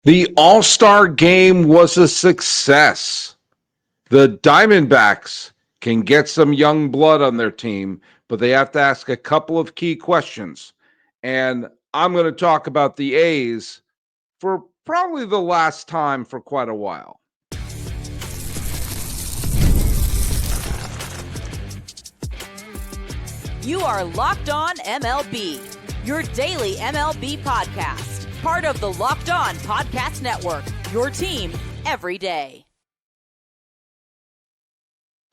The All-Star game was a success. The Diamondbacks can get some young blood on their team, but they have to ask a couple of key questions. And I'm going to talk about the A's for probably the last time for quite a while. You are Locked On MLB, your daily MLB podcast. Part of the Locked On Podcast Network, your team every day.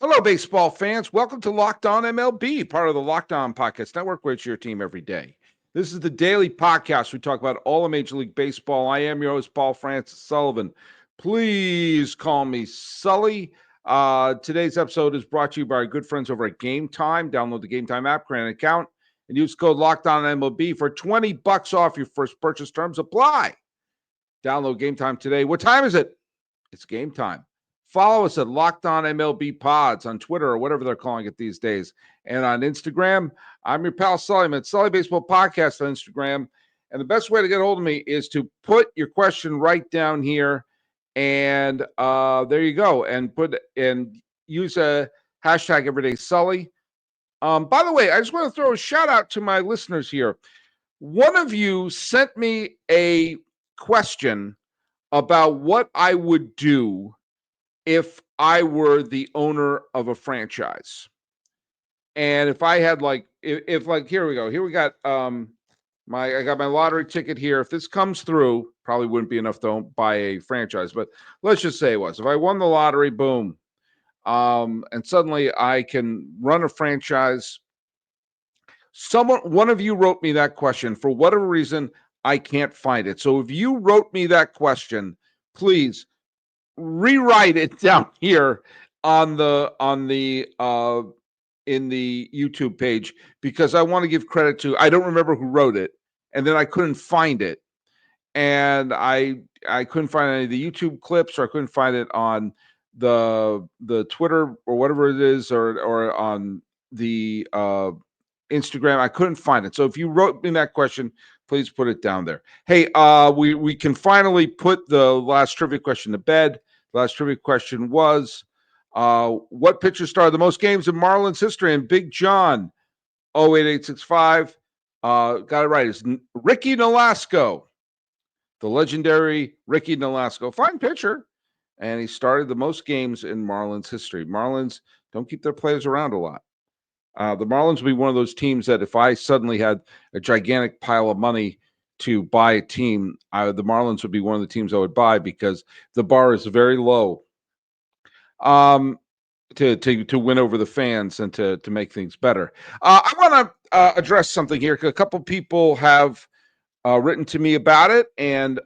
Hello, baseball fans. Welcome to Locked On MLB, part of the Locked On Podcast Network, where it's your team every day. This is the daily podcast. We talk about all of Major League Baseball. I am your host, Paul Francis Sullivan. Please call me Sully. Today's episode is brought to you by our good friends over at Gametime. Download the Gametime app, create an account, and use code LOCKEDONMLB for $20 off your first purchase. Terms apply. Download Gametime today. What time is it? It's game time. Follow us at Locked On MLB Pods on Twitter or whatever they're calling it these days. And on Instagram, I'm your pal Sully. I'm at Sully Baseball Podcast on Instagram. And the best way to get a hold of me is to put your question right down here. And there you go. And use a hashtag Everyday Sully. By the way, I just want to throw a shout out to my listeners here. One of you sent me a question about what I would do if I were the owner of a franchise. And if I had if here we go. Here we got I got my lottery ticket here. If this comes through, probably wouldn't be enough to buy a franchise, but let's just say it was. If I won the lottery, boom. And suddenly I can run a franchise. One of you wrote me that question. For whatever reason, I can't find it. So if you wrote me that question, please rewrite it down here on the in the YouTube page, because I want to give credit to, I don't remember who wrote it, and then I couldn't find it. And I couldn't find any of the YouTube clips, or I couldn't find it on the Twitter or whatever it is, or on the Instagram. I couldn't find it. So if you wrote me that question, please put it down there. Hey, we can finally put the last trivia question to bed. The last trivia question was, what pitcher started the most games in Marlins history? And Big John, 08865, got it right. It's Ricky Nolasco, the legendary Ricky Nolasco. Fine pitcher. And he started the most games in Marlins history. Marlins don't keep their players around a lot. The Marlins would be one of those teams that if I suddenly had a gigantic pile of money to buy a team, the Marlins would be one of the teams I would buy, because the bar is very low to win over the fans and to make things better. I want to address something here. A couple people have written to me about it, and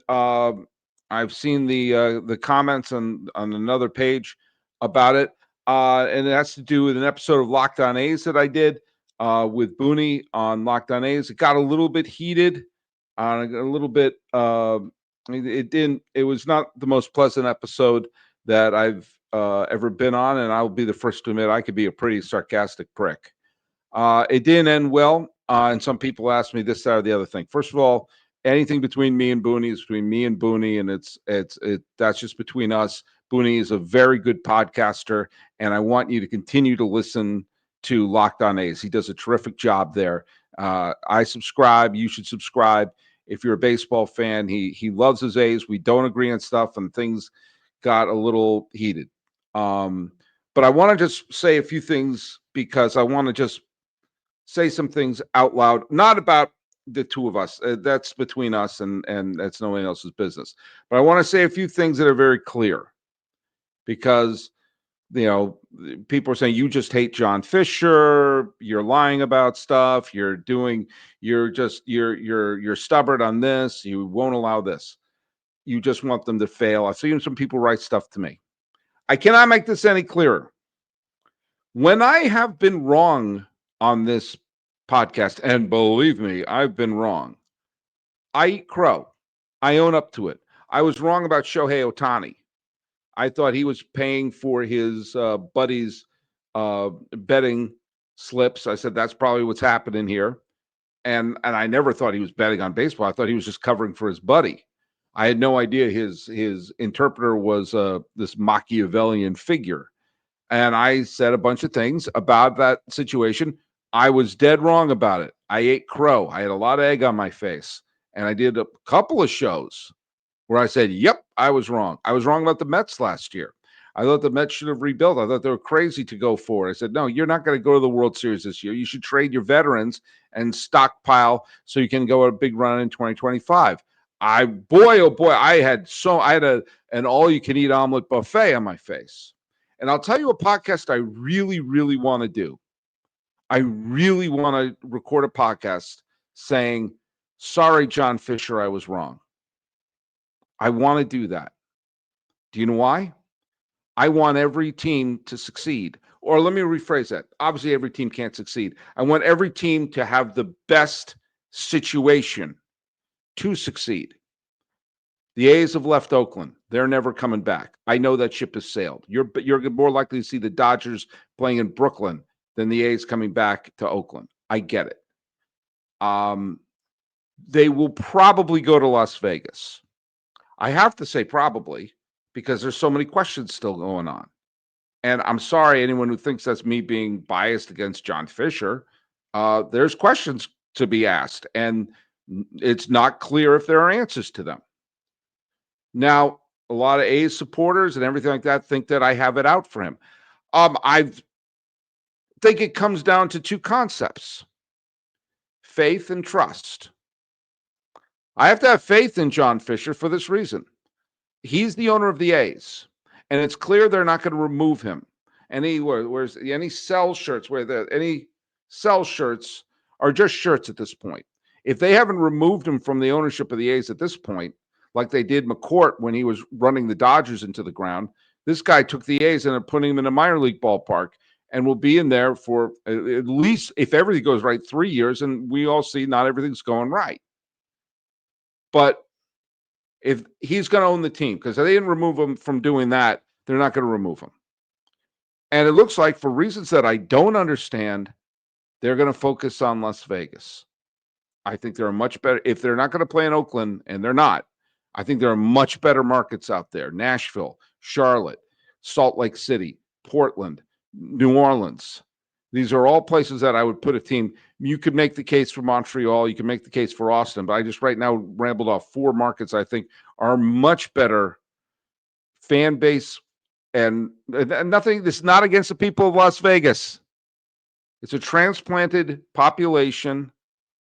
I've seen the comments on another page about it. And it has to do with an episode of Locked On A's that I did with Booney on Locked On A's. It got a little bit heated, a little bit. It was not the most pleasant episode that I've ever been on, and I'll be the first to admit I could be a pretty sarcastic prick. It didn't end well, and some people asked me this, that, or the other thing. First of all, anything between me and Booney is between me and Booney, and that's just between us. Booney is a very good podcaster, and I want you to continue to listen to Locked On A's. He does a terrific job there. I subscribe. You should subscribe. If you're a baseball fan, he loves his A's. We don't agree on stuff, and things got a little heated. But I want to just say a few things, because I want to just say some things out loud, not about the two of us. That's between us, and that's no one else's business. But I want to say a few things that are very clear, because people are saying you just hate John Fisher, you're lying about stuff, you're stubborn on this, you won't allow this, you just want them to fail. I've seen some people write stuff to me. I cannot make this any clearer. When I have been wrong on this podcast, and believe me, I've been wrong, I eat crow. I own up to it. I was wrong about Shohei Ohtani. I thought he was paying for his buddy's betting slips. I said, that's probably what's happening here. And I never thought he was betting on baseball. I thought he was just covering for his buddy. I had no idea his interpreter was this Machiavellian figure. And I said a bunch of things about that situation. I was dead wrong about it. I ate crow. I had a lot of egg on my face. And I did a couple of shows where I said, yep, I was wrong. I was wrong about the Mets last year. I thought the Mets should have rebuilt. I thought they were crazy to go for it. I said, no, you're not going to go to the World Series this year. You should trade your veterans and stockpile so you can go a big run in 2025. Oh boy, I had an all-you-can-eat omelet buffet on my face. And I'll tell you a podcast I really, really want to do. I really want to record a podcast saying, sorry, John Fisher, I was wrong. I want to do that. Do you know why? I want every team to succeed. Or let me rephrase that. Obviously, every team can't succeed. I want every team to have the best situation to succeed. The A's have left Oakland. They're never coming back. I know that ship has sailed. You're more likely to see the Dodgers playing in Brooklyn than the A's coming back to Oakland. I get it. They will probably go to Las Vegas. I have to say probably because there's so many questions still going on. And I'm sorry, anyone who thinks that's me being biased against John Fisher. There's questions to be asked, and it's not clear if there are answers to them. Now, a lot of A's supporters and everything like that think that I have it out for him. I think it comes down to two concepts: faith and trust. I have to have faith in John Fisher for this reason. He's the owner of the A's, and it's clear they're not going to remove him. Any sell shirts any sell shirts are just shirts at this point. If they haven't removed him from the ownership of the A's at this point, like they did McCourt when he was running the Dodgers into the ground, this guy took the A's and putting him in a minor league ballpark and will be in there for at least, if everything goes right, 3 years. And we all see not everything's going right. But if he's going to own the team, because they didn't remove him from doing that, they're not going to remove him. And it looks like, for reasons that I don't understand, they're going to focus on Las Vegas. I think there are much better, if they're not going to play in Oakland, and they're not, I think there are much better markets out there. Nashville, Charlotte, Salt Lake City, Portland, New Orleans. These are all places that I would put a team. You could make the case for Montreal. You can make the case for Austin. But I just right now rambled off 4 markets I think are much better fan base. And nothing, this is not against the people of Las Vegas. It's a transplanted population.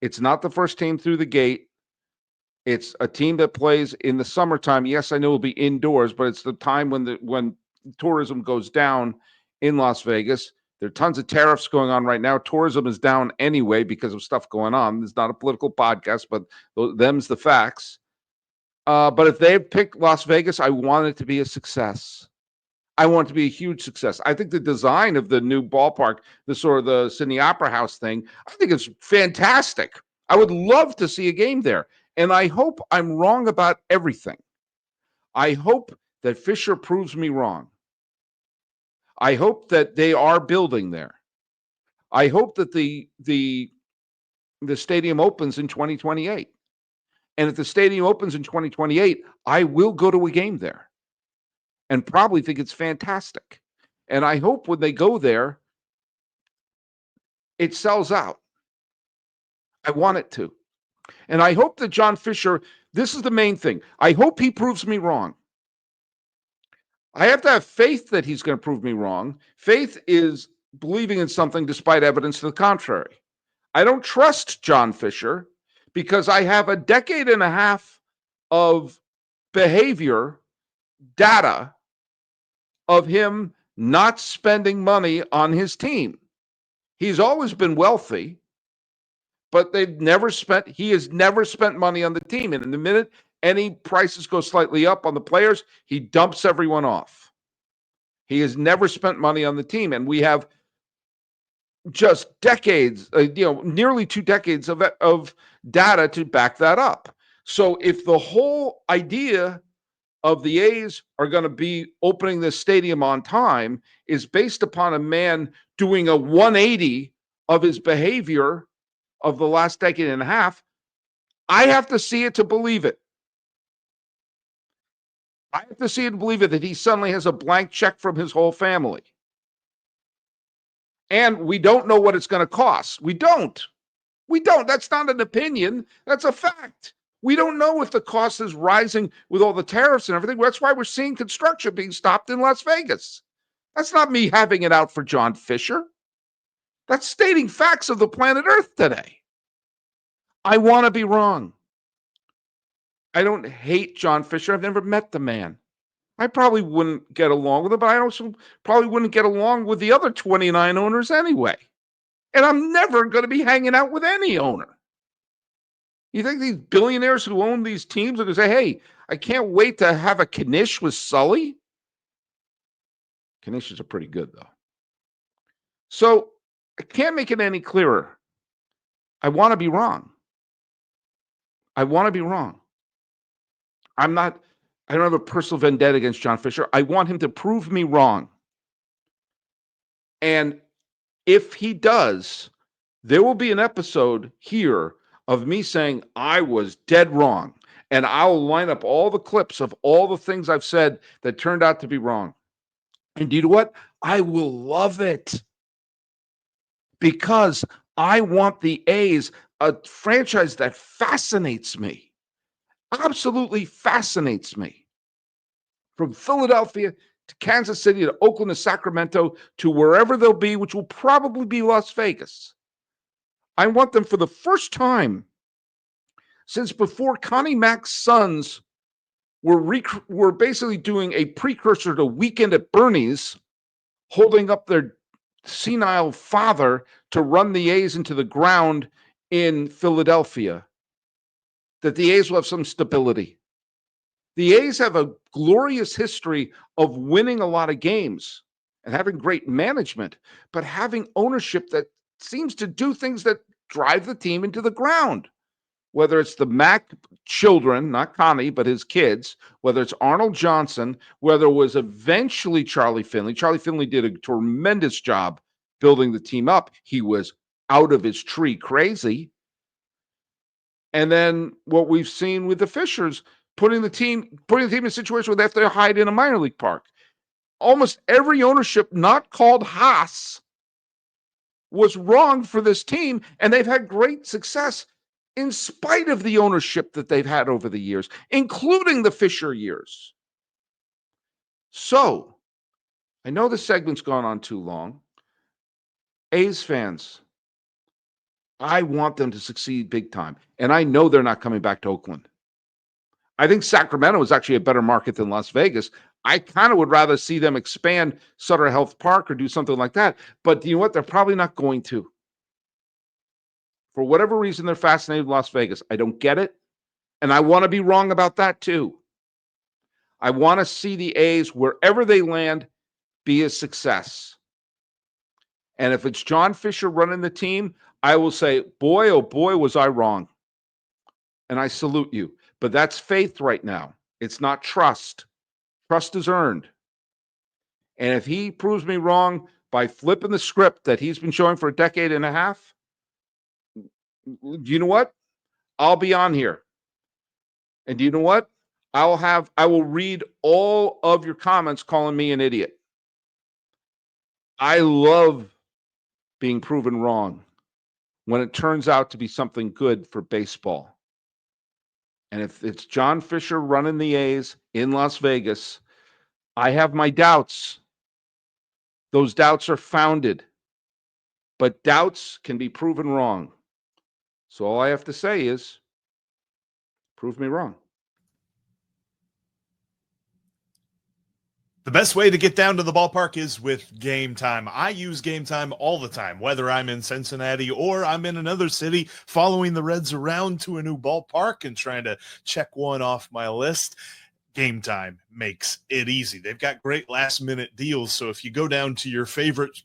It's not the first team through the gate. It's a team that plays in the summertime. Yes, I know it'll be indoors, but it's the time when tourism goes down in Las Vegas. There are tons of tariffs going on right now. Tourism is down anyway because of stuff going on. It's not a political podcast, but them's the facts. But if they pick Las Vegas, I want it to be a success. I want it to be a huge success. I think the design of the new ballpark, the Sydney Opera House thing, I think it's fantastic. I would love to see a game there. And I hope I'm wrong about everything. I hope that Fisher proves me wrong. I hope that they are building there. I hope that the stadium opens in 2028. And if the stadium opens in 2028, I will go to a game there and probably think it's fantastic. And I hope when they go there, it sells out. I want it to. And I hope that John Fisher, this is the main thing. I hope he proves me wrong. I have to have faith that he's going to prove me wrong. Faith is believing in something despite evidence to the contrary. I don't trust John Fisher because I have a decade and a half of behavior data of him not spending money on his team. He's always been wealthy, but he has never spent money on the team. And in the minute any prices go slightly up on the players, he dumps everyone off. He has never spent money on the team. And we have just decades, nearly 2 decades of data to back that up. So if the whole idea of the A's are going to be opening this stadium on time is based upon a man doing a 180 of his behavior of the last decade and a half, I have to see it to believe it. I have to see it and believe it that he suddenly has a blank check from his whole family. And we don't know what it's going to cost. We don't. That's not an opinion. That's a fact. We don't know if the cost is rising with all the tariffs and everything. That's why we're seeing construction being stopped in Las Vegas. That's not me having it out for John Fisher. That's stating facts of the planet Earth today. I want to be wrong. I don't hate John Fisher. I've never met the man. I probably wouldn't get along with him, but I also probably wouldn't get along with the other 29 owners anyway. And I'm never going to be hanging out with any owner. You think these billionaires who own these teams are going to say, hey, I can't wait to have a Knish with Sully? Knishes are pretty good, though. So I can't make it any clearer. I want to be wrong. I want to be wrong. I don't have a personal vendetta against John Fisher. I want him to prove me wrong. And if he does, there will be an episode here of me saying I was dead wrong. And I'll line up all the clips of all the things I've said that turned out to be wrong. And you know what? I will love it. Because I want the A's, a franchise that fascinates me. Absolutely fascinates me. From Philadelphia to Kansas City to Oakland to Sacramento to wherever they'll be, which will probably be Las Vegas. I want them for the first time since before Connie Mack's sons were basically doing a precursor to Weekend at Bernie's, holding up their senile father to run the A's into the ground in Philadelphia, that the A's will have some stability. The A's have a glorious history of winning a lot of games and having great management, but having ownership that seems to do things that drive the team into the ground. Whether it's the Mack children, not Connie, but his kids, whether it's Arnold Johnson, whether it was eventually Charlie Finley. Charlie Finley did a tremendous job building the team up. He was out of his tree crazy. And then what we've seen with the Fishers, putting the team in a situation where they have to hide in a minor league park. Almost every ownership not called Haas was wrong for this team, and they've had great success in spite of the ownership that they've had over the years, including the Fisher years. So, I know the segment's gone on too long. A's fans, I want them to succeed big time, and I know they're not coming back to Oakland. I think Sacramento is actually a better market than Las Vegas. I kind of would rather see them expand Sutter Health Park or do something like that, but you know what? They're probably not going to. For whatever reason, they're fascinated with Las Vegas. I don't get it. And I want to be wrong about that too. I want to see the A's, wherever they land, be a success. And if it's John Fisher running the team, I will say, boy, oh boy, was I wrong. And I salute you. But that's faith right now. It's not trust. Trust is earned. And if he proves me wrong by flipping the script that he's been showing for a decade and a half, you know what? I'll be on here. And do you know what? I will read all of your comments calling me an idiot. I love being proven wrong when it turns out to be something good for baseball. And if it's John Fisher running the A's in Las Vegas, I have my doubts. Those doubts are founded. But doubts can be proven wrong. So all I have to say is, prove me wrong. The best way to get down to the ballpark is with Gametime. I use Gametime all the time, whether I'm in Cincinnati or I'm in another city following the Reds around to a new ballpark and trying to check one off my list. Gametime makes it easy. They've got great last-minute deals, so if you go down to your favorite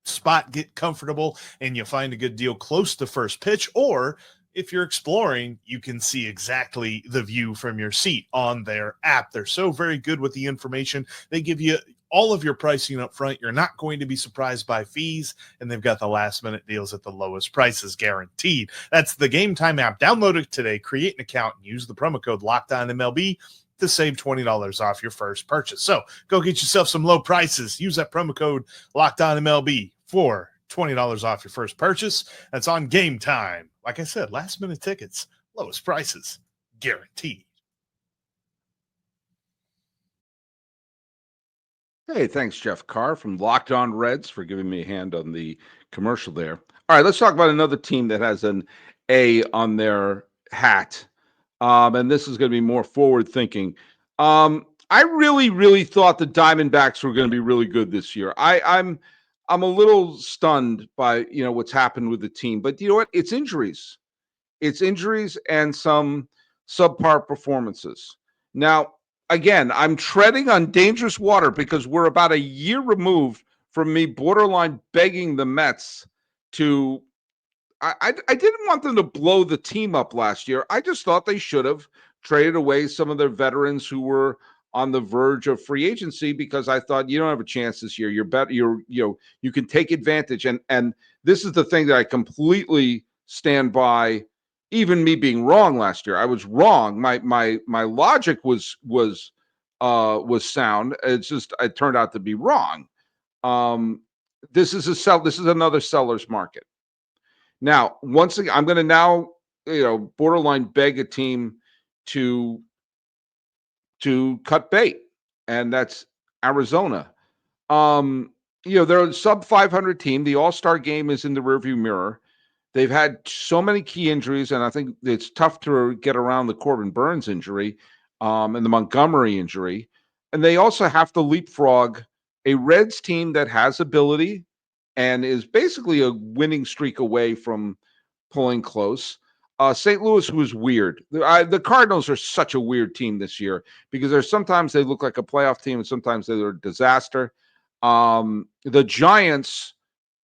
spot, get comfortable, and you find a good deal close to first pitch, or if you're exploring, you can see exactly the view from your seat on their app. They're so very good with the information. They give you all of your pricing up front. You're not going to be surprised by fees, and they've got the last minute deals at the lowest prices guaranteed. That's the Game Time app. Download it today, create an account, and use the promo code LOCKEDONMLB to save $20 off your first purchase. So go get yourself some low prices. Use that promo code LOCKEDONMLB for $20 off your first purchase. That's on Game Time. Like I said, last minute tickets, lowest prices guaranteed. Hey, thanks, Jeff Carr from Locked On Reds, for giving me a hand on the commercial there. All right, let's talk about another team that has an A on their hat. And this is going to be more forward thinking. I really thought the Diamondbacks were going to be really good this year. I'm a little stunned by what's happened with the team, but you know what? It's injuries. It's injuries and some subpar performances. Now, again, I'm treading on dangerous water because we're about a year removed from me borderline begging the Mets to. I didn't want them to blow the team up last year. I just thought they should have traded away some of their veterans who were on the verge of free agency, because I thought you don't have a chance this year. You're better. You can take advantage. And this is the thing that I completely stand by. Even me being wrong last year, I was wrong. My logic was sound. It's just it turned out to be wrong. This is another seller's market. Now, once again, I'm going to now, borderline beg a team to cut bait, and that's Arizona. They're a sub 500 team. The All-Star game is in the rearview mirror. They've had so many key injuries, and I think it's tough to get around the Corbin Burns injury, and the Montgomery injury. And they also have to leapfrog a Reds team that has ability and is basically a winning streak away from pulling close. St. Louis, who is weird. The Cardinals are such a weird team this year because sometimes they look like a playoff team and sometimes they're a disaster. The Giants,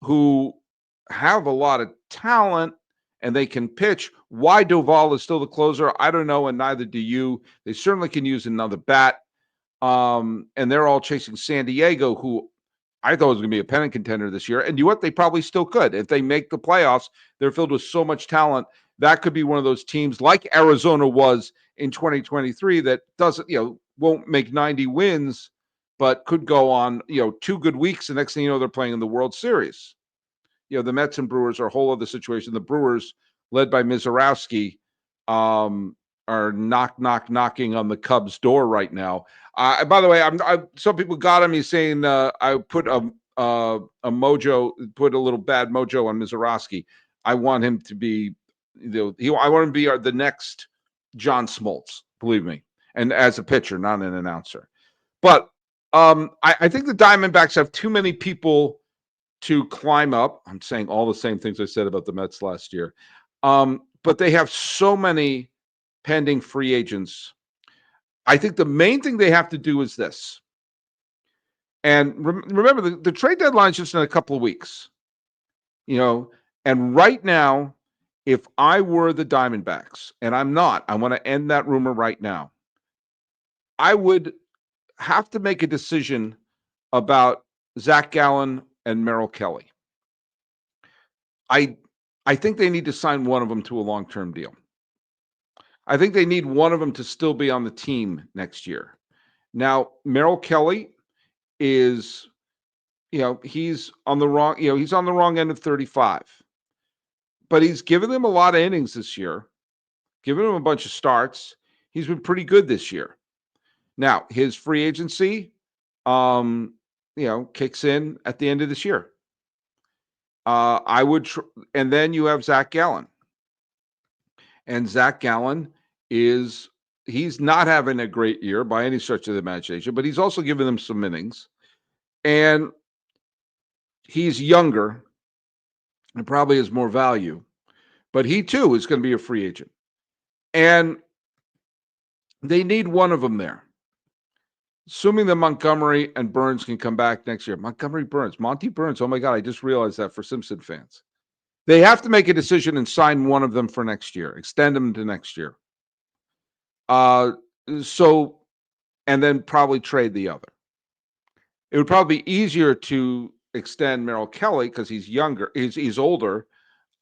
who have a lot of talent and they can pitch. Why Doval is still the closer, I don't know, and neither do you. They certainly can use another bat. And they're all chasing San Diego, who I thought was going to be a pennant contender this year. And you know what? They probably still could. If they make the playoffs, they're filled with so much talent. That could be one of those teams like Arizona was in 2023 that doesn't, won't make 90 wins, but could go on, 2 good weeks. The next thing you know, they're playing in the World Series. The Mets and Brewers are a whole other situation. The Brewers, led by Mizorowski, are knocking on the Cubs' door right now. By the way, some people got him. He's saying I put a mojo, put a little bad mojo on Mizorowski. I want him to be, I want him to be the next John Smoltz. Believe me, and as a pitcher, not an announcer. But I think the Diamondbacks have too many people to climb up. I'm saying all the same things I said about the Mets last year, but they have so many pending free agents. I think the main thing they have to do is this. And remember, the trade deadline is just in a couple of weeks. And right now, if I were the Diamondbacks, and I'm not, I want to end that rumor right now, I would have to make a decision about Zach Gallen and Merrill Kelly. I think they need to sign one of them to a long-term deal. I think they need one of them to still be on the team next year. Now, Merrill Kelly is, he's on the wrong end of 35. But he's given them a lot of innings this year, given them a bunch of starts. He's been pretty good this year. Now, his free agency, kicks in at the end of this year. I would, and then you have Zach Gallen. And Zach Gallen he's not having a great year by any stretch of the imagination, but he's also given them some innings. And he's younger and probably has more value, but he too is going to be a free agent. And they need one of them there. Assuming that Montgomery and Burns can come back next year. Monty Burns. Oh my God, I just realized that for Simpson fans. They have to make a decision and sign one of them for next year, extend them to next year. And then probably trade the other. It would probably be easier to extend Merrill Kelly because he's younger, he's older.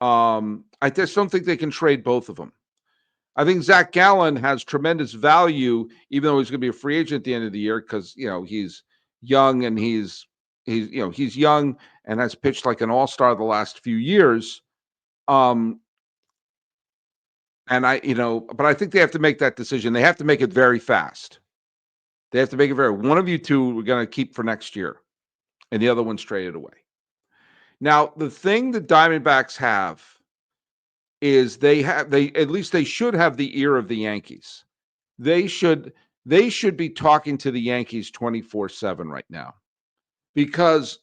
I just don't think they can trade both of them. I think Zach Gallen has tremendous value, even though he's going to be a free agent at the end of the year because he's young and he's young and has pitched like an all-star the last few years. And but I think they have to make that decision. They have to make it very fast. They have to make it one of you two we're going to keep for next year, and the other one's traded away. Now, the thing the Diamondbacks have is they at least they should have the ear of the Yankees. They should be talking to the Yankees 24/7 right now, because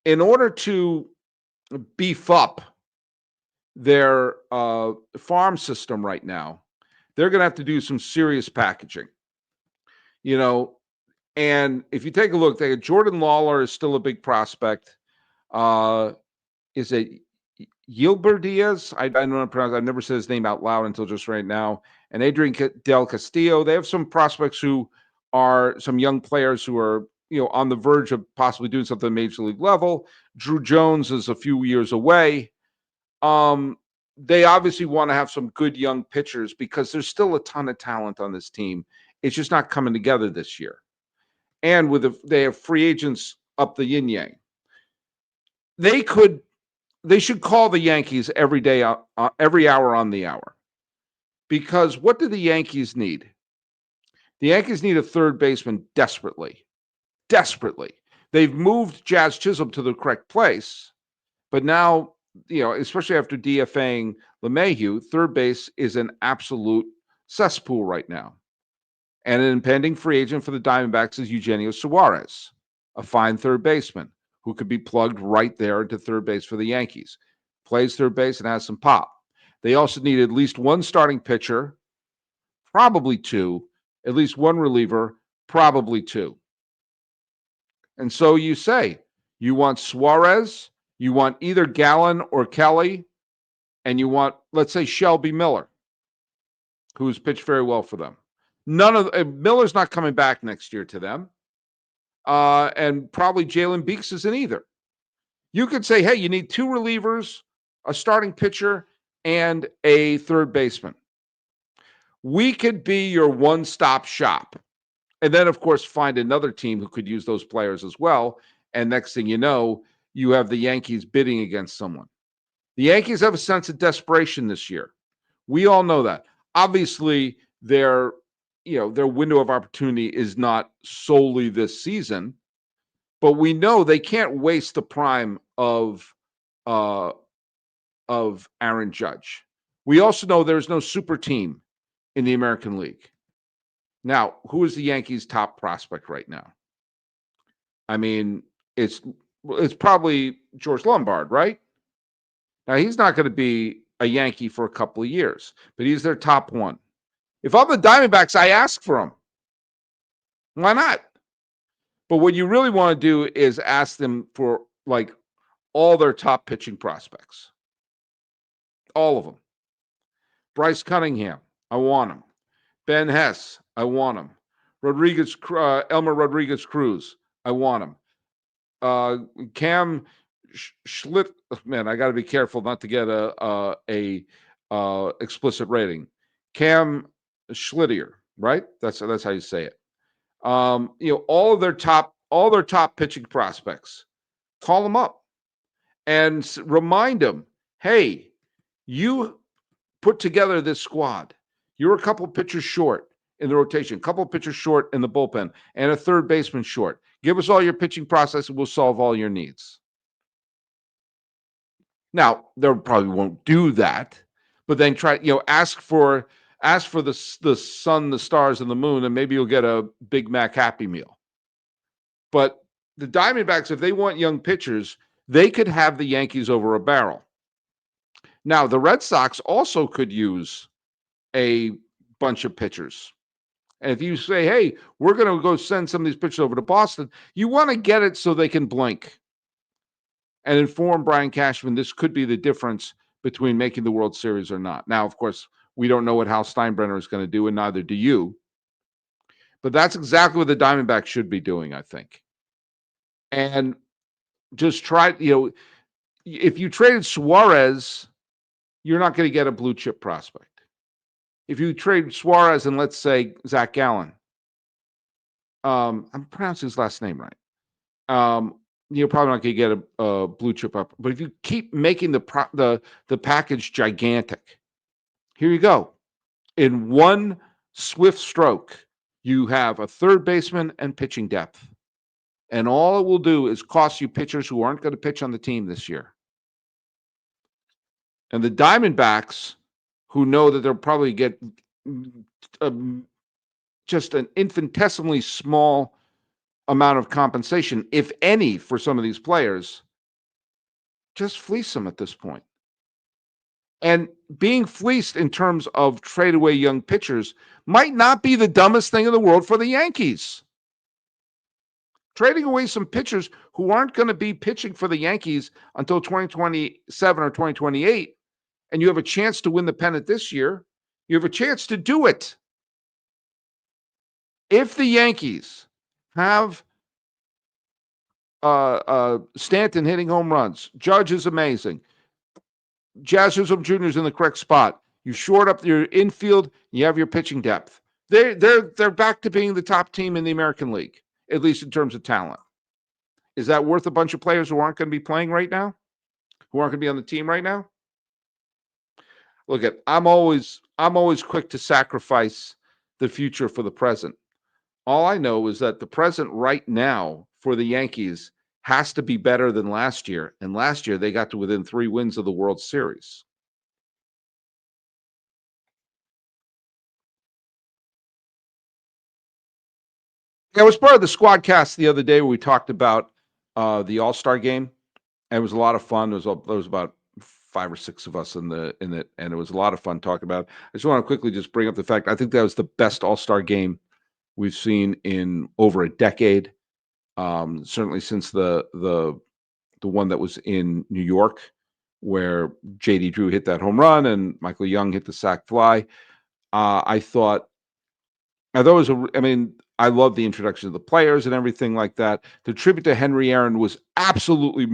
in order to beef up their farm system right now, they're going to have to do some serious packaging. And if you take a look, Jordan Lawler is still a big prospect. Is it Yilber Diaz? I don't know how to pronounce. I've never said his name out loud until just right now. And Adrian Del Castillo. They have some prospects who are some young players who are on the verge of possibly doing something at major league level. Drew Jones is a few years away. They obviously want to have some good young pitchers because there's still a ton of talent on this team. It's just not coming together this year. And they have free agents up the yin yang. They should call the Yankees every day, every hour on the hour. Because what do the Yankees need? The Yankees need a third baseman desperately. Desperately. They've moved Jazz Chisholm to the correct place, but now, especially after DFAing LeMahieu, third base is an absolute cesspool right now. And an impending free agent for the Diamondbacks is Eugenio Suarez, a fine third baseman who could be plugged right there into third base for the Yankees. Plays third base and has some pop. They also need at least one starting pitcher, probably two, at least one reliever, probably two. And so you say, you want Suarez, you want either Gallen or Kelly, and you want, let's say, Shelby Miller, who's pitched very well for them. Miller's not coming back next year to them. And probably Jalen Beeks isn't either. You could say, hey, you need two relievers, a starting pitcher, and a third baseman. We could be your one-stop shop. And then, of course, find another team who could use those players as well. And next thing you know, you have the Yankees bidding against someone. The Yankees have a sense of desperation this year. We all know that. Obviously, their window of opportunity is not solely this season, but we know they can't waste the prime of Aaron Judge. We also know there's no super team in the American League. Now, who is the Yankees' top prospect right now? I mean, it's probably George Lombard, right? Now, he's not going to be a Yankee for a couple of years, but he's their top one. If I'm the Diamondbacks, I ask for him. Why not? But what you really want to do is ask them for like all their top pitching prospects. All of them. Bryce Cunningham, I want him. Ben Hess, I want him. Elmer Rodriguez Cruz, I want him. Cam Schlitt, man, I got to be careful not to get a explicit rating. Cam Schlittier, right? That's how you say it. All their top pitching prospects, call them up and remind them, hey, you put together this squad. You're a couple pitchers short in the rotation, a couple pitchers short in the bullpen, and a third baseman short. Give us all your pitching process and we'll solve all your needs. Now, they probably won't do that, but then try, ask for the sun, the stars, and the moon, and maybe you'll get a Big Mac Happy Meal. But the Diamondbacks, if they want young pitchers, they could have the Yankees over a barrel. Now, the Red Sox also could use a bunch of pitchers. And if you say, hey, we're going to go send some of these pitchers over to Boston, you want to get it so they can blink and inform Brian Cashman this could be the difference between making the World Series or not. Now, of course, we don't know what Hal Steinbrenner is going to do, and neither do you. But that's exactly what the Diamondbacks should be doing, I think. And just try, if you traded Suarez, you're not going to get a blue chip prospect. If you trade Suarez and let's say Zach Gallen, I'm pronouncing his last name right. You're probably not going to get a blue chip up. But if you keep making the package gigantic, here you go. In one swift stroke, you have a third baseman and pitching depth. And all it will do is cost you pitchers who aren't going to pitch on the team this year. And the Diamondbacks, who know that they'll probably get just an infinitesimally small amount of compensation, if any, for some of these players, just fleece them at this point. And being fleeced in terms of trade away young pitchers might not be the dumbest thing in the world for the Yankees. Trading away some pitchers who aren't going to be pitching for the Yankees until 2027 or 2028, and you have a chance to win the pennant this year, you have a chance to do it. If the Yankees have Stanton hitting home runs, Judge is amazing, Jazz Chisholm Jr. is in the correct spot, you short up your infield, you have your pitching depth. They're back to being the top team in the American League, at least in terms of talent. Is that worth a bunch of players who aren't going to be playing right now? Who aren't going to be on the team right now? Look, I'm always quick to sacrifice the future for the present. All I know is that the present right now for the Yankees has to be better than last year. And last year they got to within 3 wins of the World Series. I was part of the squad cast the other day where we talked about the All-Star game. And it was a lot of fun. There was about 5 or 6 of us in it, and it was a lot of fun talking about it. I just want to quickly just bring up the fact I think that was the best All-Star game we've seen in over a decade. Certainly since the one that was in New York, where J.D. Drew hit that home run and Michael Young hit the sac fly. I thought it was I love the introduction of the players and everything like that. The tribute to Henry Aaron was absolutely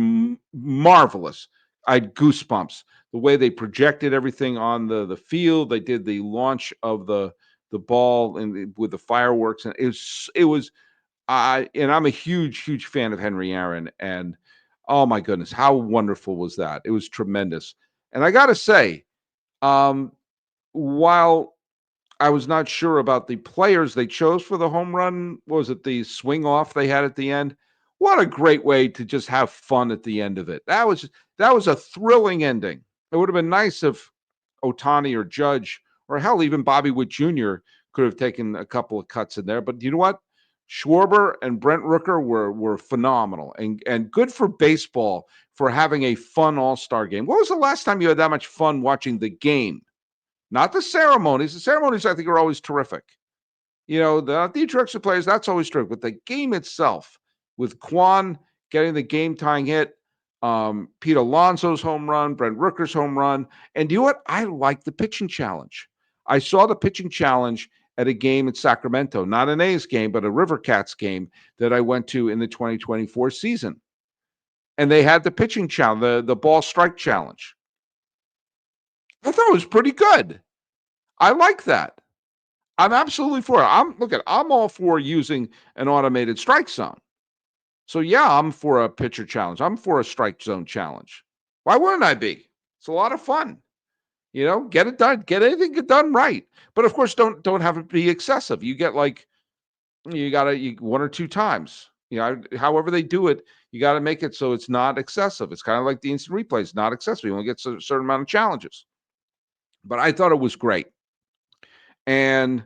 marvelous. I had goosebumps. The way they projected everything on the field, they did the launch of the ball and with the fireworks, and it was. And I'm a huge fan of Henry Aaron, and oh my goodness, how wonderful was that? It was tremendous. And I got to say, while I was not sure about the players they chose for the home run, was it the swing off they had at the end? What a great way to just have fun at the end of it. That was a thrilling ending. It would have been nice if Ohtani or Judge or hell, even Bobby Witt Jr. could have taken a couple of cuts in there. But you know what? Schwarber and Brent Rooker were phenomenal and good for baseball for having a fun All-Star game. When was the last time you had that much fun watching the game? Not the ceremonies. The ceremonies, I think, are always terrific. The introduction players, that's always true. But the game itself, with Kwan getting the game-tying hit, Pete Alonso's home run, Brent Rooker's home run. And you know what? I like the pitching challenge. I saw the pitching challenge at a game in Sacramento, not an A's game, but a River Cats game that I went to in the 2024 season. And they had the pitching challenge, the ball strike challenge. I thought it was pretty good. I like that. I'm absolutely for it. I'm all for using an automated strike zone. So yeah, I'm for a pitcher challenge. I'm for a strike zone challenge. Why wouldn't I be? It's a lot of fun. Get it done. Get anything done right. But of course, don't have it be excessive. You get you got to 1 or 2 times. However they do it, you got to make it so it's not excessive. It's kind of like the instant replays, not excessive. You only get a certain amount of challenges. But I thought it was great. And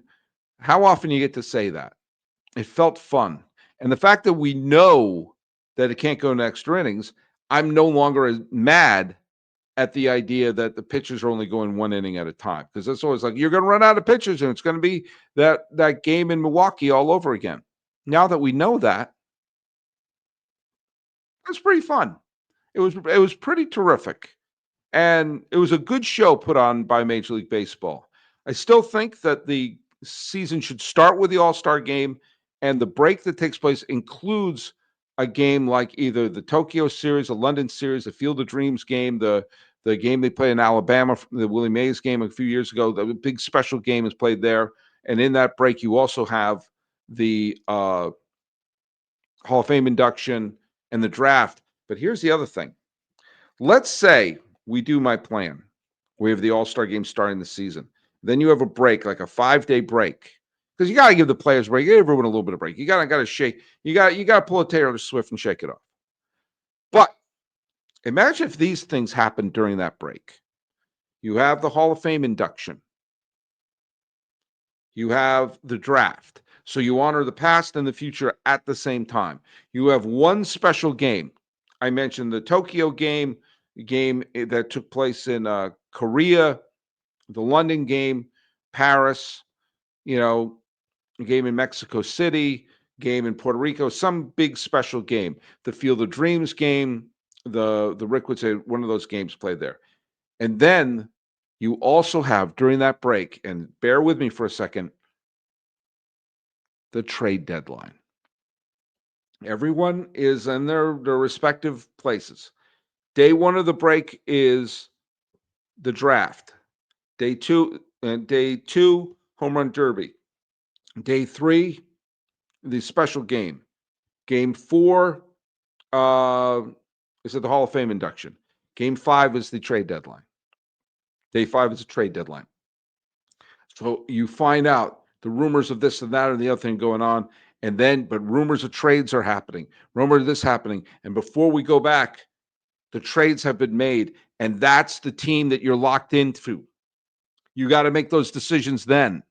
how often you get to say that? It felt fun. And the fact that we know that it can't go in extra innings, I'm no longer as mad at the idea that the pitchers are only going 1 inning at a time. Because that's always like, you're going to run out of pitchers and it's going to be that game in Milwaukee all over again. Now that we know that, it's pretty fun. It was pretty terrific. And it was a good show put on by Major League Baseball. I still think that the season should start with the All-Star game, and the break that takes place includes a game like either the Tokyo series, the London series, the Field of Dreams game, the game they played in Alabama, the Willie Mays game a few years ago, the big special game is played there. And in that break, you also have the Hall of Fame induction and the draft. But here's the other thing. Let's say we do my plan. We have the All-Star game starting the season. Then you have a break, like a 5-day break. Because you got to give the players a break. You give everyone a little bit of break. You got to shake. You got to pull a Taylor Swift and shake it off. But imagine if these things happen during that break. You have the Hall of Fame induction. You have the draft. So you honor the past and the future at the same time. You have one special game. I mentioned the Tokyo game that took place in Korea, the London game, Paris, game in Mexico City, game in Puerto Rico, some big special game. The Field of Dreams game, the Rick would say one of those games played there. And then you also have during that break, and bear with me for a second, the trade deadline. Everyone is in their respective places. Day one of the break is the draft. Day two, home run derby. Day three, the special game. Game four is at the Hall of Fame induction. Game 5 is the trade deadline. Day 5 is the trade deadline. So you find out the rumors of this and that and the other thing going on, but rumors of trades are happening. Rumors of this happening. And before we go back, the trades have been made, and that's the team that you're locked into. You got to make those decisions then.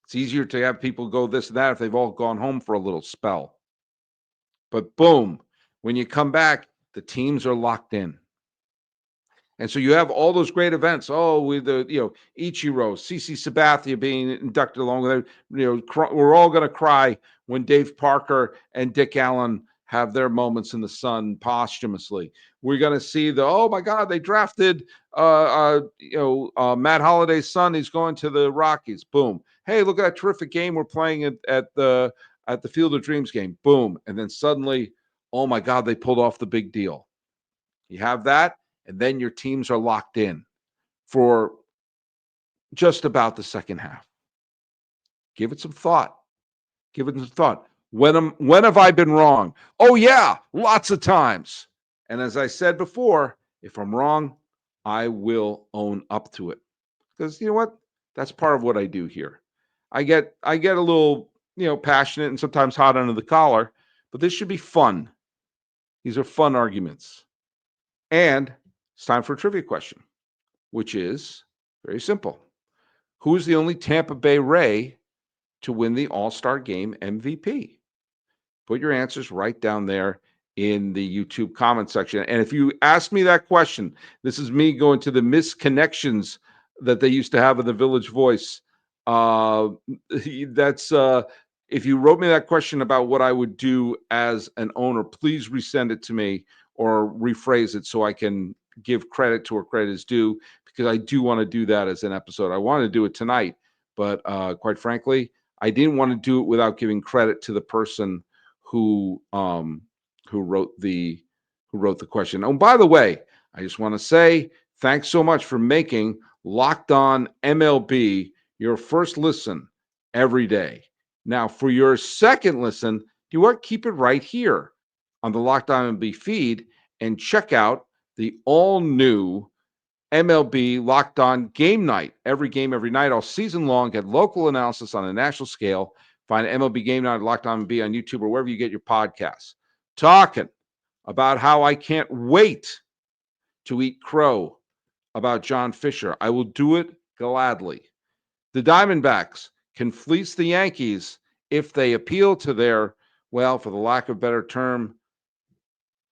It's easier to have people go this and that if they've all gone home for a little spell. But boom, when you come back, the teams are locked in. And so you have all those great events. Oh, with Ichiro, CC Sabathia being inducted along with we're all going to cry when Dave Parker and Dick Allen have their moments in the sun posthumously. We're going to see oh my God, they drafted Matt Holliday's son. He's going to the Rockies. Boom. Hey, look at that terrific game we're playing at the Field of Dreams game. Boom. And then suddenly, oh my God, they pulled off the big deal. You have that, and then your teams are locked in for just about the second half. Give it some thought. When have I been wrong? Oh, yeah, lots of times. And as I said before, if I'm wrong, I will own up to it. Because you know what? That's part of what I do here. I get a little, passionate and sometimes hot under the collar, but this should be fun. These are fun arguments. And it's time for a trivia question, which is very simple. Who is the only Tampa Bay Ray to win the All-Star Game MVP? Put your answers right down there in the YouTube comment section. And if you ask me that question, this is me going to the misconnections that they used to have in the Village Voice. If you wrote me that question about what I would do as an owner, please resend it to me or rephrase it so I can give credit to where credit is due, because I do want to do that as an episode. I wanted to do it tonight, but quite frankly, I didn't want to do it without giving credit to the person who wrote the question. Oh, by the way, I just want to say thanks so much for making Locked On MLB your first listen every day. Now, for your second listen, keep it right here on the Locked On MLB feed and check out the all-new MLB Locked On Game Night. Every game, every night, all season long. Get local analysis on a national scale. Find MLB Game Night Locked On MLB on YouTube or wherever you get your podcasts. Talking about how I can't wait to eat crow about John Fisher. I will do it gladly. The Diamondbacks can fleece the Yankees if they appeal to their, for the lack of a better term,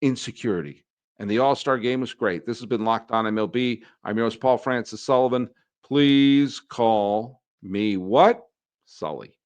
insecurity. And the All-Star game was great. This has been Locked On MLB. I'm your host, Paul Francis Sullivan. Please call me what? Sully.